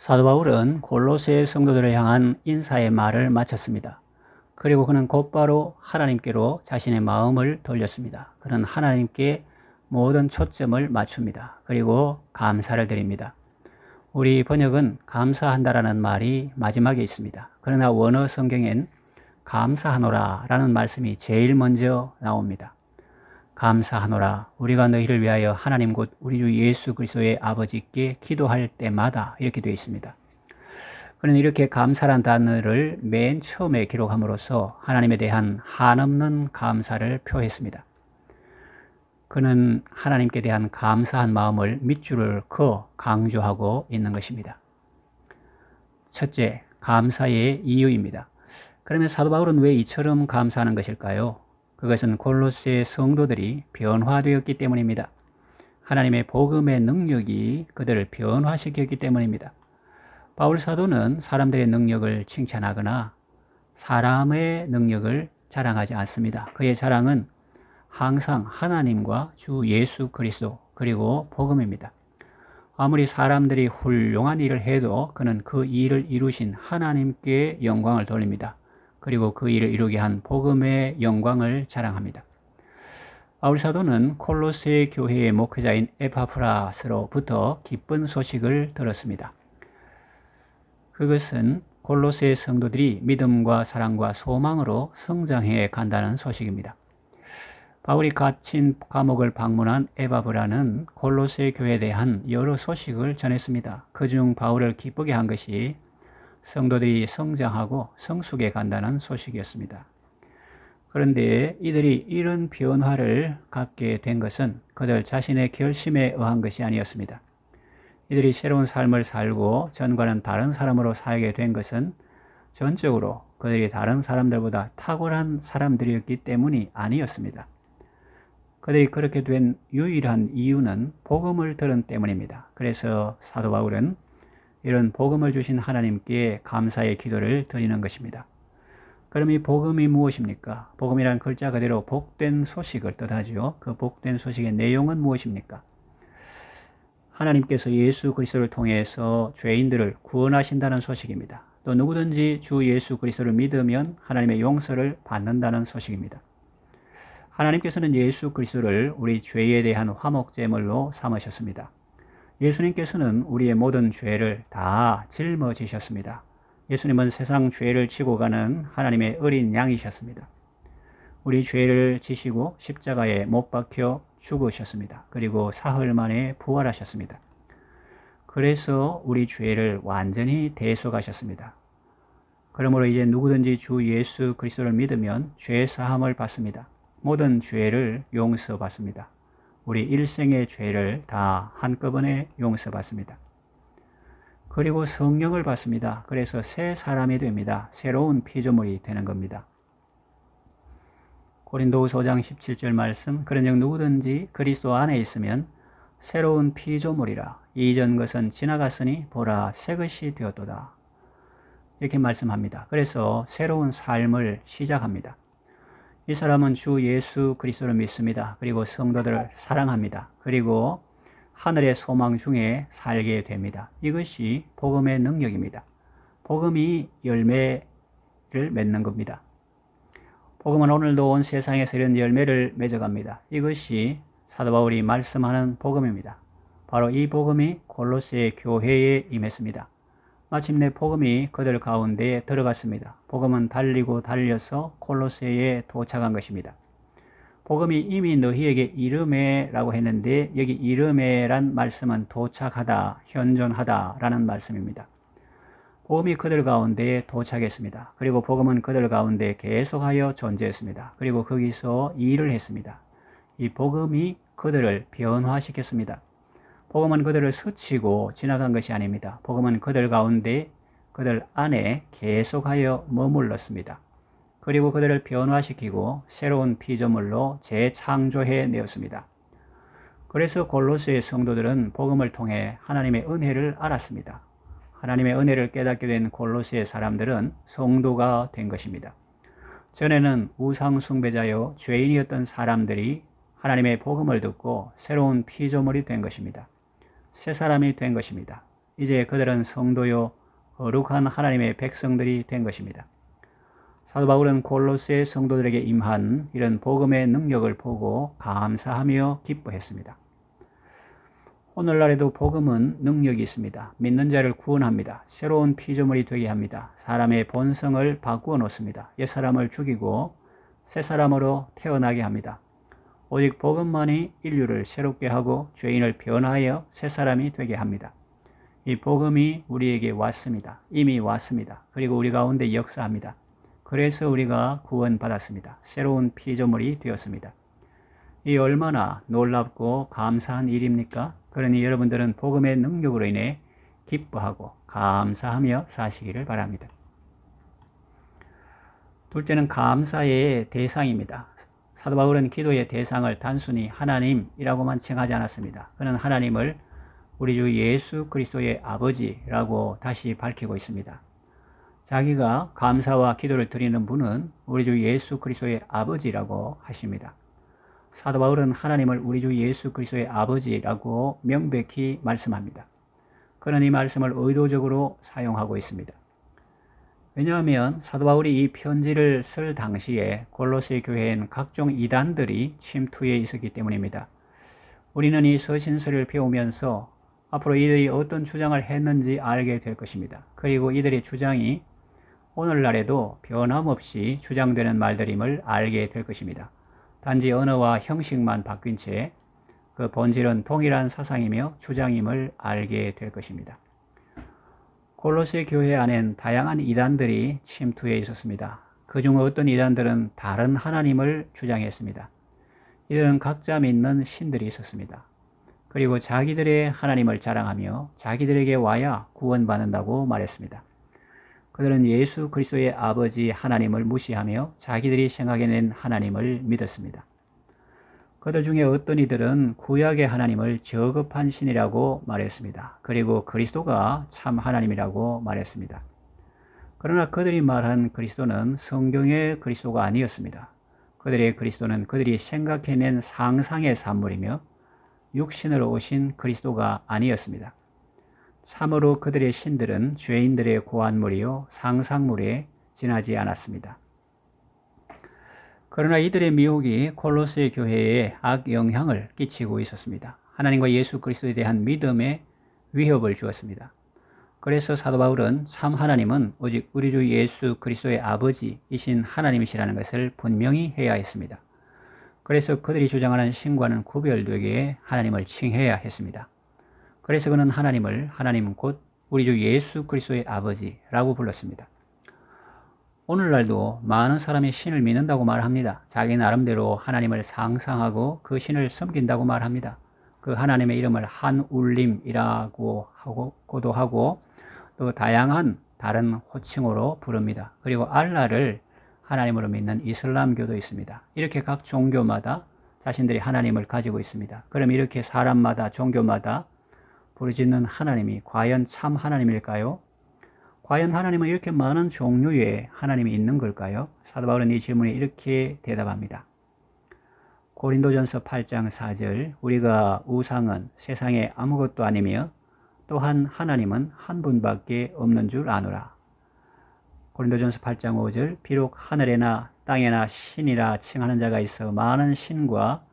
사도 바울은 골로새 성도들을 향한 인사의 말을 마쳤습니다. 그리고 그는 곧바로 하나님께로 자신의 마음을 돌렸습니다. 그는 하나님께 모든 초점을 맞춥니다. 그리고 감사를 드립니다. 우리 번역은 감사한다라는 말이 마지막에 있습니다. 그러나 원어 성경엔 감사하노라 라는 말씀이 제일 먼저 나옵니다. 감사하노라, 우리가 너희를 위하여 하나님 곧 우리 주 예수 그리스도의 아버지께 기도할 때마다, 이렇게 되어 있습니다. 그는 이렇게 감사란 단어를 맨 처음에 기록함으로써 하나님에 대한 한없는 감사를 표했습니다. 그는 하나님께 대한 감사한 마음을 밑줄을 그어 강조하고 있는 것입니다. 첫째, 감사의 이유입니다. 그러면 사도 바울은 왜 이처럼 감사하는 것일까요? 그것은 골로새 성도들이 변화되었기 때문입니다. 하나님의 복음의 능력이 그들을 변화시켰기 때문입니다. 바울 사도는 사람들의 능력을 칭찬하거나 사람의 능력을 자랑하지 않습니다. 그의 자랑은 항상 하나님과 주 예수 그리스도 그리고 복음입니다. 아무리 사람들이 훌륭한 일을 해도 그는 그 일을 이루신 하나님께 영광을 돌립니다. 그리고 그 일을 이루게 한 복음의 영광을 자랑합니다. 바울 사도는 콜로새 교회의 목회자인 에파프라스로부터 기쁜 소식을 들었습니다. 그것은 콜로새 성도들이 믿음과 사랑과 소망으로 성장해 간다는 소식입니다. 바울이 갇힌 감옥을 방문한 에바브라는 콜로새 교회에 대한 여러 소식을 전했습니다. 그중 바울을 기쁘게 한 것이 성도들이 성장하고 성숙해 간다는 소식이었습니다. 그런데 이들이 이런 변화를 갖게 된 것은 그들 자신의 결심에 의한 것이 아니었습니다. 이들이 새로운 삶을 살고 전과는 다른 사람으로 살게 된 것은 전적으로 그들이 다른 사람들보다 탁월한 사람들이었기 때문이 아니었습니다. 그들이 그렇게 된 유일한 이유는 복음을 들은 때문입니다. 그래서 사도 바울은 이런 복음을 주신 하나님께 감사의 기도를 드리는 것입니다. 그럼 이 복음이 무엇입니까? 복음이란 글자 그대로 복된 소식을 뜻하죠. 그 복된 소식의 내용은 무엇입니까? 하나님께서 예수 그리스도를 통해서 죄인들을 구원하신다는 소식입니다. 또 누구든지 주 예수 그리스도를 믿으면 하나님의 용서를 받는다는 소식입니다. 하나님께서는 예수 그리스도를 우리 죄에 대한 화목제물로 삼으셨습니다. 예수님께서는 우리의 모든 죄를 다 짊어지셨습니다. 예수님은 세상 죄를 지고 가는 하나님의 어린 양이셨습니다. 우리 죄를 지시고 십자가에 못 박혀 죽으셨습니다. 그리고 사흘 만에 부활하셨습니다. 그래서 우리 죄를 완전히 대속하셨습니다. 그러므로 이제 누구든지 주 예수 그리스도를 믿으면 죄 사함을 받습니다. 모든 죄를 용서받습니다. 우리 일생의 죄를 다 한꺼번에 용서받습니다. 그리고 성령을 받습니다. 그래서 새 사람이 됩니다. 새로운 피조물이 되는 겁니다. 고린도후서 5장 17절 말씀, 그런즉 누구든지 그리스도 안에 있으면 새로운 피조물이라. 이전 것은 지나갔으니 보라 새 것이 되었도다. 이렇게 말씀합니다. 그래서 새로운 삶을 시작합니다. 이 사람은 주 예수 그리스도를 믿습니다. 그리고 성도들을 사랑합니다. 그리고 하늘의 소망 중에 살게 됩니다. 이것이 복음의 능력입니다. 복음이 열매를 맺는 겁니다. 복음은 오늘도 온 세상에서 이런 열매를 맺어갑니다. 이것이 사도 바울이 말씀하는 복음입니다. 바로 이 복음이 골로새 교회에 임했습니다. 마침내 복음이 그들 가운데 들어갔습니다. 복음은 달리고 달려서 골로새에 도착한 것입니다. 복음이 이미 너희에게 이르매라고 했는데 여기 이르매란 말씀은 도착하다, 현존하다 라는 말씀입니다. 복음이 그들 가운데 도착했습니다. 그리고 복음은 그들 가운데 계속하여 존재했습니다. 그리고 거기서 일을 했습니다. 이 복음이 그들을 변화시켰습니다. 복음은 그들을 스치고 지나간 것이 아닙니다. 복음은 그들 가운데, 그들 안에 계속하여 머물렀습니다. 그리고 그들을 변화시키고 새로운 피조물로 재창조해 내었습니다. 그래서 골로새 성도들은 복음을 통해 하나님의 은혜를 알았습니다. 하나님의 은혜를 깨닫게 된 골로새 사람들은 성도가 된 것입니다. 전에는 우상 숭배자여 죄인이었던 사람들이 하나님의 복음을 듣고 새로운 피조물이 된 것입니다. 새 사람이 된 것입니다. 이제 그들은 성도요 거룩한 하나님의 백성들이 된 것입니다. 사도 바울은 골로새 성도들에게 임한 이런 복음의 능력을 보고 감사하며 기뻐했습니다. 오늘날에도 복음은 능력이 있습니다. 믿는 자를 구원합니다. 새로운 피조물이 되게 합니다. 사람의 본성을 바꾸어 놓습니다. 옛사람을 죽이고 새 사람으로 태어나게 합니다. 오직 복음만이 인류를 새롭게 하고 죄인을 변화하여 새 사람이 되게 합니다. 이 복음이 우리에게 왔습니다. 이미 왔습니다. 그리고 우리 가운데 역사합니다. 그래서 우리가 구원받았습니다. 새로운 피조물이 되었습니다. 이 얼마나 놀랍고 감사한 일입니까? 그러니 여러분들은 복음의 능력으로 인해 기뻐하고 감사하며 사시기를 바랍니다. 둘째는 감사의 대상입니다. 사도 바울은 기도의 대상을 단순히 하나님이라고만 칭하지 않았습니다. 그는 하나님을 우리 주 예수 그리스도의 아버지라고 다시 밝히고 있습니다. 자기가 감사와 기도를 드리는 분은 우리 주 예수 그리스도의 아버지라고 하십니다. 사도 바울은 하나님을 우리 주 예수 그리스도의 아버지라고 명백히 말씀합니다. 그는 이 말씀을 의도적으로 사용하고 있습니다. 왜냐하면 사도 바울이 이 편지를 쓸 당시에 골로새 교회엔 각종 이단들이 침투해 있었기 때문입니다. 우리는 이 서신서를 배우면서 앞으로 이들이 어떤 주장을 했는지 알게 될 것입니다. 그리고 이들의 주장이 오늘날에도 변함없이 주장되는 말들임을 알게 될 것입니다. 단지 언어와 형식만 바뀐 채 그 본질은 동일한 사상이며 주장임을 알게 될 것입니다. 골로새 교회 안엔 다양한 이단들이 침투해 있었습니다. 그중 어떤 이단들은 다른 하나님을 주장했습니다. 이들은 각자 믿는 신들이 있었습니다. 그리고 자기들의 하나님을 자랑하며 자기들에게 와야 구원받는다고 말했습니다. 그들은 예수 그리스도의 아버지 하나님을 무시하며 자기들이 생각해낸 하나님을 믿었습니다. 그들 중에 어떤 이들은 구약의 하나님을 저급한 신이라고 말했습니다. 그리고 그리스도가 참 하나님이라고 말했습니다. 그러나 그들이 말한 그리스도는 성경의 그리스도가 아니었습니다. 그들의 그리스도는 그들이 생각해낸 상상의 산물이며 육신으로 오신 그리스도가 아니었습니다. 참으로 그들의 신들은 죄인들의 고안물이요 상상물에 지나지 않았습니다. 그러나 이들의 미혹이 골로새 교회에 악영향을 끼치고 있었습니다. 하나님과 예수 그리스도에 대한 믿음에 위협을 주었습니다. 그래서 사도 바울은 참 하나님은 오직 우리 주 예수 그리스도의 아버지이신 하나님이시라는 것을 분명히 해야 했습니다. 그래서 그들이 주장하는 신과는 구별되게 하나님을 칭해야 했습니다. 그래서 그는 하나님을 하나님 곧 우리 주 예수 그리스도의 아버지라고 불렀습니다. 오늘날도 많은 사람이 신을 믿는다고 말합니다. 자기 나름대로 하나님을 상상하고 그 신을 섬긴다고 말합니다. 그 하나님의 이름을 한울림이라고도 하고 또 다양한 다른 호칭으로 부릅니다. 그리고 알라를 하나님으로 믿는 이슬람교도 있습니다. 이렇게 각 종교마다 자신들이 하나님을 가지고 있습니다. 그럼 이렇게 사람마다 종교마다 부르짖는 하나님이 과연 참 하나님일까요? 과연 하나님은 이렇게 많은 종류의 하나님이 있는 걸까요? 사도 바울은 이 질문에 이렇게 대답합니다. 고린도전서 8장 4절 우리가 우상은 세상에 아무것도 아니며 또한 하나님은 한 분밖에 없는 줄 아노라. 고린도전서 8장 5절 비록 하늘에나 땅에나 신이라 칭하는 자가 있어 많은 신과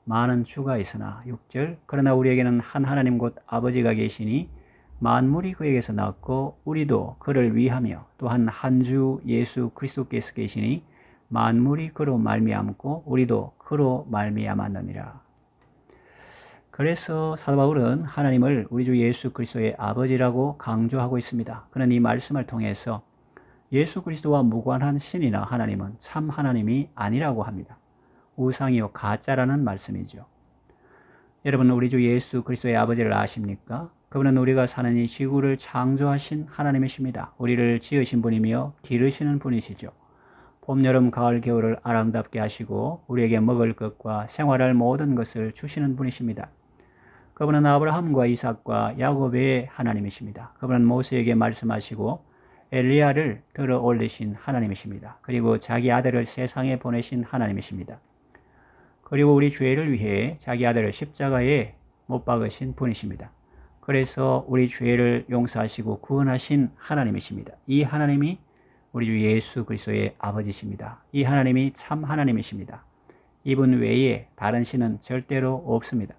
많은 주가 있으나 6절 그러나 우리에게는 한 하나님 곧 아버지가 계시니 만물이 그에게서 나왔고 우리도 그를 위하며 또한 한 주 예수 그리스도께서 계시니 만물이 그로 말미암고 우리도 그로 말미암았느니라. 그래서 사도 바울은 하나님을 우리 주 예수 그리스도의 아버지라고 강조하고 있습니다. 그는 이 말씀을 통해서 예수 그리스도와 무관한 신이나 하나님은 참 하나님이 아니라고 합니다. 우상이요 가짜라는 말씀이죠. 여러분 우리 주 예수 그리스도의 아버지를 아십니까? 그분은 우리가 사는 이 지구를 창조하신 하나님이십니다. 우리를 지으신 분이며 기르시는 분이시죠. 봄, 여름, 가을, 겨울을 아름답게 하시고 우리에게 먹을 것과 생활할 모든 것을 주시는 분이십니다. 그분은 아브라함과 이삭과 야곱의 하나님이십니다. 그분은 모세에게 말씀하시고 엘리야를 들어 올리신 하나님이십니다. 그리고 자기 아들을 세상에 보내신 하나님이십니다. 그리고 우리 죄를 위해 자기 아들을 십자가에 못 박으신 분이십니다. 그래서 우리 죄를 용서하시고 구원하신 하나님이십니다. 이 하나님이 우리 주 예수 그리스도의 아버지십니다. 이 하나님이 참 하나님이십니다. 이분 외에 다른 신은 절대로 없습니다.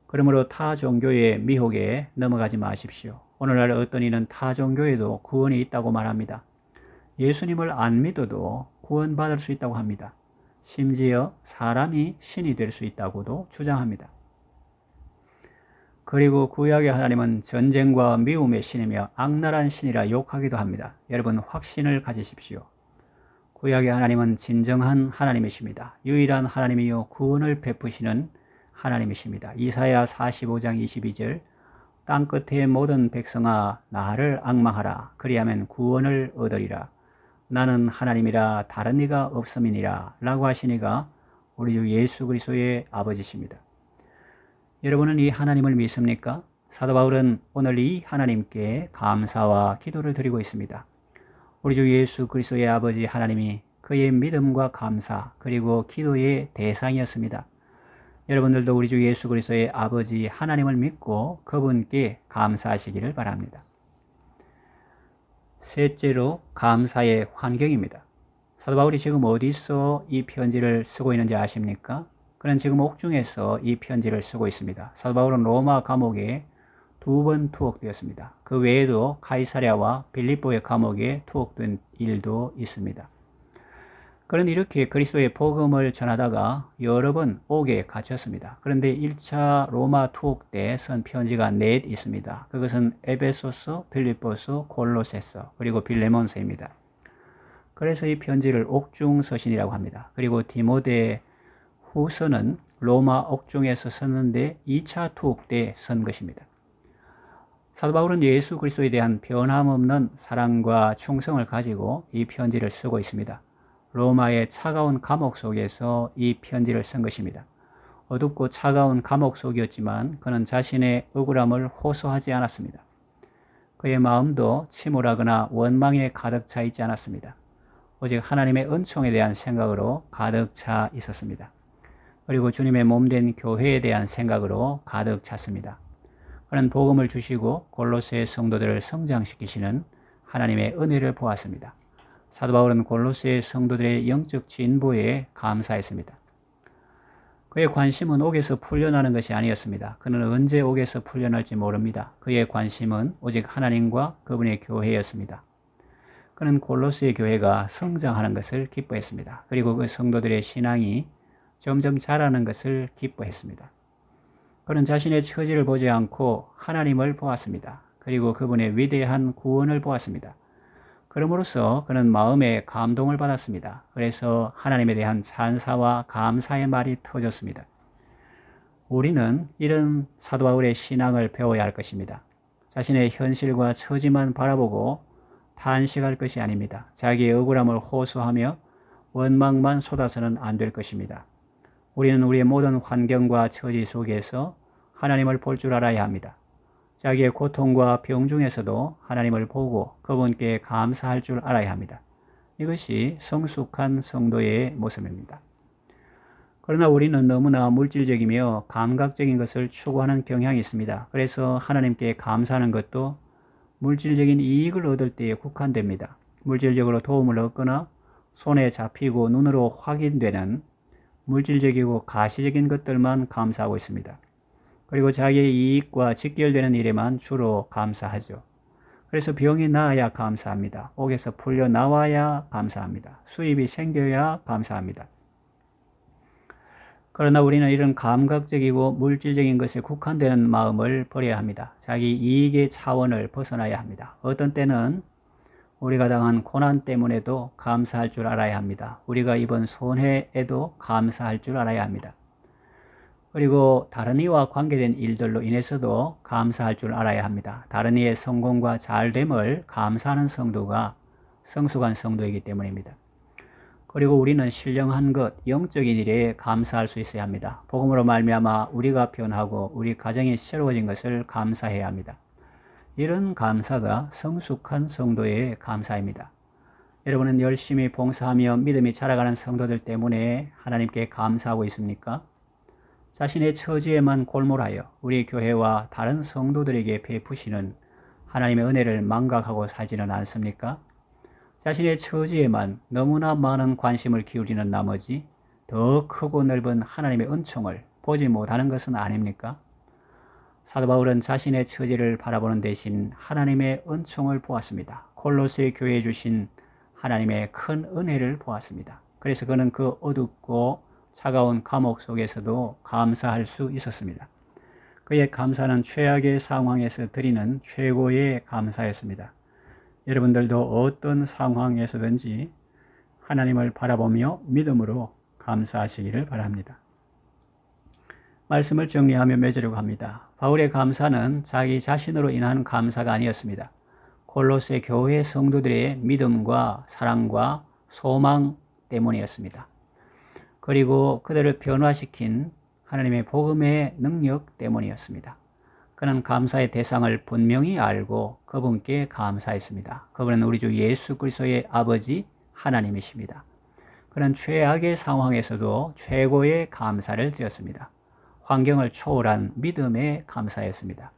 그러므로 타 종교의 미혹에 넘어가지 마십시오. 오늘날 어떤 이는 타 종교에도 구원이 있다고 말합니다. 예수님을 안 믿어도 구원받을 수 있다고 합니다. 심지어 사람이 신이 될 수 있다고도 주장합니다. 그리고 구약의 하나님은 전쟁과 미움의 신이며 악랄한 신이라 욕하기도 합니다. 여러분 확신을 가지십시오. 구약의 하나님은 진정한 하나님이십니다. 유일한 하나님이요 구원을 베푸시는 하나님이십니다. 이사야 45장 22절 땅끝의 모든 백성아 나를 앙망하라. 그리하면 구원을 얻으리라. 나는 하나님이라 다른 이가 없음이니라 라고 하시니가 우리 주 예수 그리스도의 아버지십니다. 여러분은 이 하나님을 믿습니까? 사도 바울은 오늘 이 하나님께 감사와 기도를 드리고 있습니다. 우리 주 예수 그리스도의 아버지 하나님이 그의 믿음과 감사 그리고 기도의 대상이었습니다. 여러분들도 우리 주 예수 그리스도의 아버지 하나님을 믿고 그분께 감사하시기를 바랍니다. 셋째로 감사의 환경입니다. 사도 바울이 지금 어디서 이 편지를 쓰고 있는지 아십니까? 그는 지금 옥중에서 이 편지를 쓰고 있습니다. 사도 바울은 로마 감옥에 2번 투옥되었습니다. 그 외에도 카이사랴와 빌립보의 감옥에 투옥된 일도 있습니다. 그는 이렇게 그리스도의 복음을 전하다가 여러 번 옥에 갇혔습니다. 그런데 1차 로마 투옥 때 쓴 편지가 넷 있습니다. 그것은 에베소서, 빌립보서, 골로새서 그리고 빌레몬서입니다. 그래서 이 편지를 옥중 서신이라고 합니다. 그리고 디모데 후서는 로마 옥중에서 썼는데 2차 투옥 때 쓴 것입니다. 사도 바울은 예수 그리스도에 대한 변함없는 사랑과 충성을 가지고 이 편지를 쓰고 있습니다. 로마의 차가운 감옥 속에서 이 편지를 쓴 것입니다. 어둡고 차가운 감옥 속이었지만 그는 자신의 억울함을 호소하지 않았습니다. 그의 마음도 침울하거나 원망에 가득 차 있지 않았습니다. 오직 하나님의 은총에 대한 생각으로 가득 차 있었습니다. 그리고 주님의 몸된 교회에 대한 생각으로 가득 찼습니다. 그는 복음을 주시고 골로새 성도들을 성장시키시는 하나님의 은혜를 보았습니다. 사도 바울은 골로새 성도들의 영적 진보에 감사했습니다. 그의 관심은 옥에서 풀려나는 것이 아니었습니다. 그는 언제 옥에서 풀려날지 모릅니다. 그의 관심은 오직 하나님과 그분의 교회였습니다. 그는 골로새 교회가 성장하는 것을 기뻐했습니다. 그리고 그 성도들의 신앙이 점점 자라는 것을 기뻐했습니다. 그는 자신의 처지를 보지 않고 하나님을 보았습니다. 그리고 그분의 위대한 구원을 보았습니다. 그러므로서 그는 마음에 감동을 받았습니다. 그래서 하나님에 대한 찬사와 감사의 말이 터졌습니다. 우리는 이런 사도 바울의 신앙을 배워야 할 것입니다. 자신의 현실과 처지만 바라보고 탄식할 것이 아닙니다. 자기의 억울함을 호소하며 원망만 쏟아서는 안 될 것입니다. 우리는 우리의 모든 환경과 처지 속에서 하나님을 볼 줄 알아야 합니다. 자기의 고통과 병 중에서도 하나님을 보고 그분께 감사할 줄 알아야 합니다. 이것이 성숙한 성도의 모습입니다. 그러나 우리는 너무나 물질적이며 감각적인 것을 추구하는 경향이 있습니다. 그래서 하나님께 감사하는 것도 물질적인 이익을 얻을 때에 국한됩니다. 물질적으로 도움을 얻거나 손에 잡히고 눈으로 확인되는 물질적이고 가시적인 것들만 감사하고 있습니다. 그리고 자기의 이익과 직결되는 일에만 주로 감사하죠. 그래서 병이 나아야 감사합니다. 옥에서 풀려 나와야 감사합니다. 수입이 생겨야 감사합니다. 그러나 우리는 이런 감각적이고 물질적인 것에 국한되는 마음을 버려야 합니다. 자기 이익의 차원을 벗어나야 합니다. 어떤 때는 우리가 당한 고난 때문에도 감사할 줄 알아야 합니다. 우리가 입은 손해에도 감사할 줄 알아야 합니다. 그리고 다른 이와 관계된 일들로 인해서도 감사할 줄 알아야 합니다. 다른 이의 성공과 잘됨을 감사하는 성도가 성숙한 성도이기 때문입니다. 그리고 우리는 신령한 것, 영적인 일에 감사할 수 있어야 합니다. 복음으로 말미암아 우리가 변하고 우리 가정이 새로워진 것을 감사해야 합니다. 이런 감사가 성숙한 성도의 감사입니다. 여러분은 열심히 봉사하며 믿음이 자라가는 성도들 때문에 하나님께 감사하고 있습니까? 자신의 처지에만 골몰하여 우리 교회와 다른 성도들에게 베푸시는 하나님의 은혜를 망각하고 살지는 않습니까? 자신의 처지에만 너무나 많은 관심을 기울이는 나머지 더 크고 넓은 하나님의 은총을 보지 못하는 것은 아닙니까? 사도 바울은 자신의 처지를 바라보는 대신 하나님의 은총을 보았습니다. 골로새 교회에 주신 하나님의 큰 은혜를 보았습니다. 그래서 그는 그 어둡고 차가운 감옥 속에서도 감사할 수 있었습니다. 그의 감사는 최악의 상황에서 드리는 최고의 감사였습니다. 여러분들도 어떤 상황에서든지 하나님을 바라보며 믿음으로 감사하시기를 바랍니다. 말씀을 정리하며 맺으려고 합니다. 바울의 감사는 자기 자신으로 인한 감사가 아니었습니다. 골로새 교회 성도들의 믿음과 사랑과 소망 때문이었습니다. 그리고 그들을 변화시킨 하나님의 복음의 능력 때문이었습니다. 그는 감사의 대상을 분명히 알고 그분께 감사했습니다. 그분은 우리 주 예수 그리스도의 아버지 하나님이십니다. 그는 최악의 상황에서도 최고의 감사를 드렸습니다. 환경을 초월한 믿음의 감사였습니다.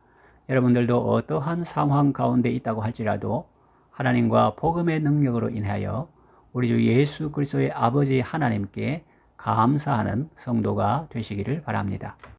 여러분들도 어떠한 상황 가운데 있다고 할지라도 하나님과 복음의 능력으로 인하여 우리 주 예수 그리스도의 아버지 하나님께 감사하는 성도가 되시기를 바랍니다.